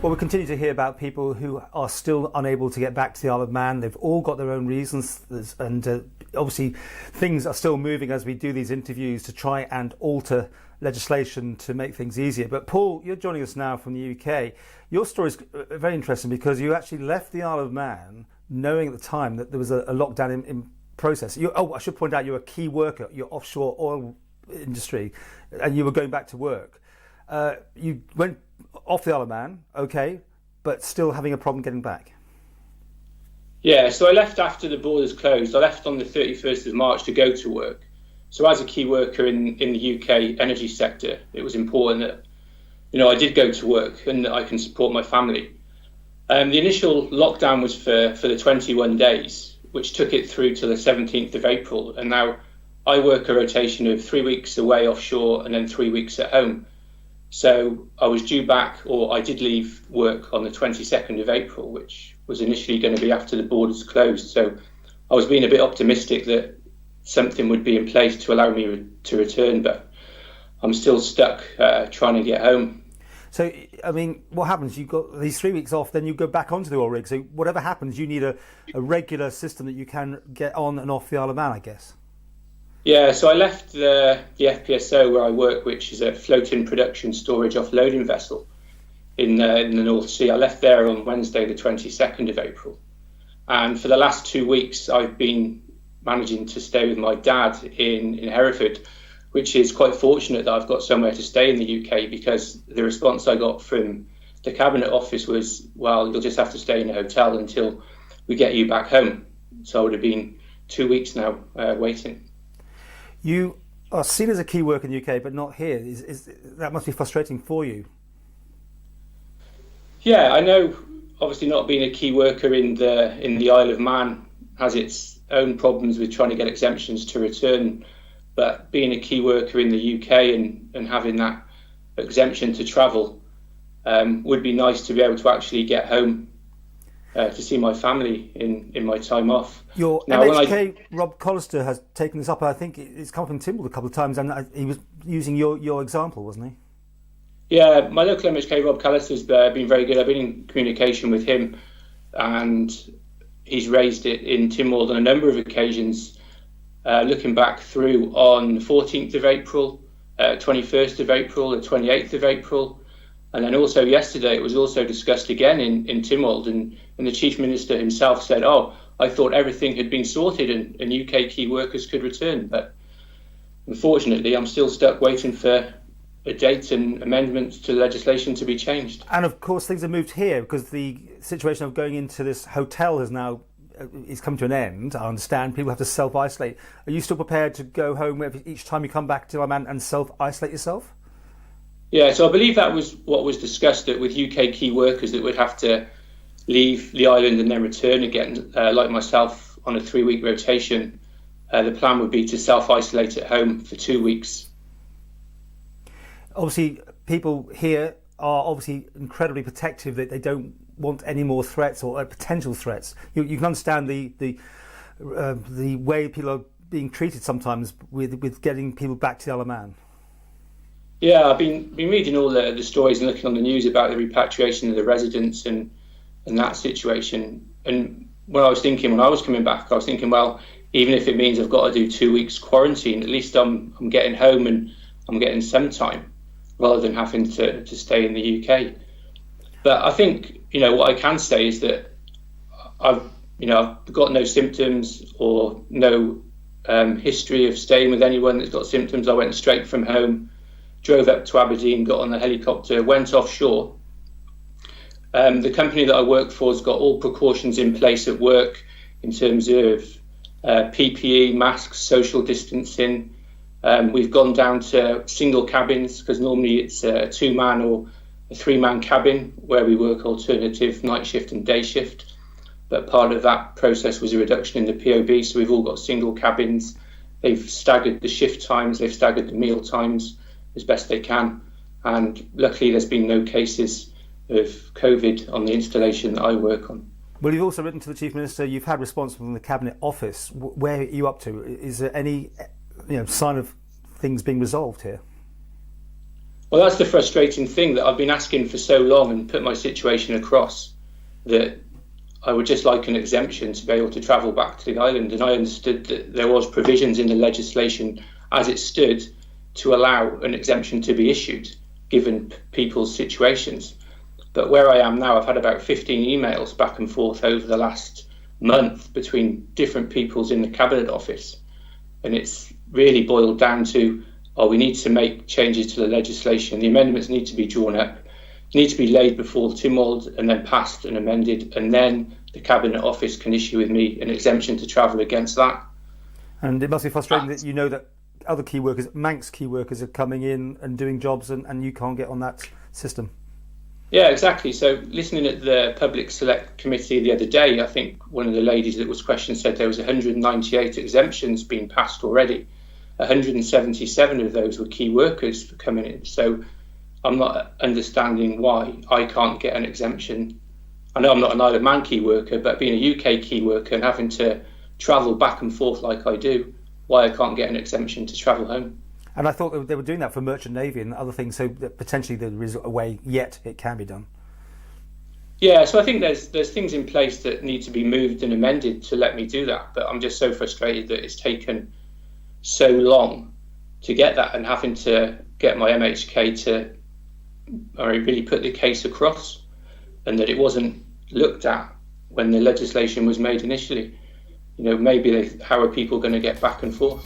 Well, we continue to hear about people who are still unable to get back to the Isle of Man. They've all got their own reasons, and obviously things are still moving as we do these interviews to try and alter legislation to make things easier. But Paul, you're joining us now from the UK. Your story is very interesting because you actually left the Isle of Man knowing at the time that there was a lockdown in process. I should point out you're a key worker, you're offshore oil industry, and you were going back to work. You went off the Isle of Man, okay, but still having a problem getting back. Yeah, so I left after the borders closed. I left on the 31st of March to go to work. So as a key worker in the UK energy sector, it was important that, I did go to work and that I can support my family. The initial lockdown was for the 21 days, which took it through to the 17th of April. And now I work a rotation of 3 weeks away offshore and then 3 weeks at home. So I was due back, or I did leave work on the 22nd of April, which was initially going to be after the borders closed. So I was being a bit optimistic that something would be in place to allow me to return, but I'm still stuck trying to get home. So, I mean, what happens? You've got these 3 weeks off, then you go back onto the oil rig. So whatever happens, you need a regular system that you can get on and off the Isle of Man, I guess. Yeah, so I left the FPSO where I work, which is a floating production storage offloading vessel in the North Sea. I left there on Wednesday, the 22nd of April. And for the last 2 weeks, I've been managing to stay with my dad in Hereford, which is quite fortunate that I've got somewhere to stay in the UK, because the response I got from the Cabinet Office was, well, you'll just have to stay in a hotel until we get you back home. So I would have been 2 weeks now waiting. You are seen as a key worker in the UK, but not here. That must be frustrating for you. Yeah, I know. Obviously, not being a key worker in the Isle of Man has its own problems with trying to get exemptions to return. But being a key worker in the UK and having that exemption to travel would be nice to be able to actually get home to see my family in my time off. Your MHK Rob Collister has taken this up. I think it's come from Tynwald a couple of times, and he was using your example, wasn't he? Yeah, my local MHK Rob Collister has been very good. I've been in communication with him, and he's raised it in Tynwald on a number of occasions, looking back through on the 14th of April, 21st of April, the 28th of April, and then also yesterday it was also discussed again in Tynwald, and the Chief Minister himself said, I thought everything had been sorted and UK key workers could return. But unfortunately, I'm still stuck waiting for a date and amendments to legislation to be changed. And of course, things have moved here because the situation of going into this hotel has now is come to an end. I understand people have to self-isolate. Are you still prepared to go home each time you come back to Isle of Man and self-isolate yourself? Yeah, so I believe that was what was discussed, that with UK key workers that would have to leave the island and then return again, like myself, on a 3 week rotation. The plan would be to self-isolate at home for 2 weeks. Obviously, people here are obviously incredibly protective, that they don't want any more threats or potential threats. You can understand the way people are being treated sometimes with getting people back to the Isle of Man. Yeah, I've been reading all the stories and looking on the news about the repatriation of the residents and that situation. And when I was coming back, I was thinking, well, even if it means I've got to do 2 weeks quarantine, at least I'm getting home and I'm getting some time rather than having to stay in the UK. But I think, what I can say is that I've got no symptoms or no history of staying with anyone that's got symptoms. I went straight from home, drove up to Aberdeen, got on the helicopter, went offshore. The company that I work for has got all precautions in place at work in terms of PPE, masks, social distancing. We've gone down to single cabins because normally it's a 2-man or a 3-man cabin where we work alternative night shift and day shift. But part of that process was a reduction in the POB, so we've all got single cabins. They've staggered the shift times, they've staggered the meal times as best they can. And luckily there's been no cases of COVID on the installation that I work on. Well, you've also written to the Chief Minister, you've had response from the Cabinet Office. Where are you up to? Is there any sign of things being resolved here? Well, that's the frustrating thing, that I've been asking for so long and put my situation across, that I would just like an exemption to be able to travel back to the island. And I understood that there was provisions in the legislation as it stood to allow an exemption to be issued given people's situations. But where I am now, I've had about 15 emails back and forth over the last month between different peoples in the Cabinet Office. And it's really boiled down to, we need to make changes to the legislation. The amendments need to be drawn up, need to be laid before TIMOD and then passed and amended, and then the Cabinet Office can issue with me an exemption to travel against that. And it must be frustrating that you know that other key workers, Manx key workers, are coming in and doing jobs and you can't get on that system. Yeah, exactly. So listening at the Public Select Committee the other day, I think one of the ladies that was questioned said there was 198 exemptions being passed already. 177 of those were key workers coming in. So I'm not understanding why I can't get an exemption. I know I'm not an Isle of Man key worker, but being a UK key worker and having to travel back and forth like I do, why I can't get an exemption to travel home. And I thought they were doing that for Merchant Navy and other things, so that potentially there is a way yet it can be done. Yeah, so I think there's things in place that need to be moved and amended to let me do that. But I'm just so frustrated that it's taken so long to get that, and having to get my MHK to really put the case across, and that it wasn't looked at when the legislation was made initially. Maybe how are people going to get back and forth?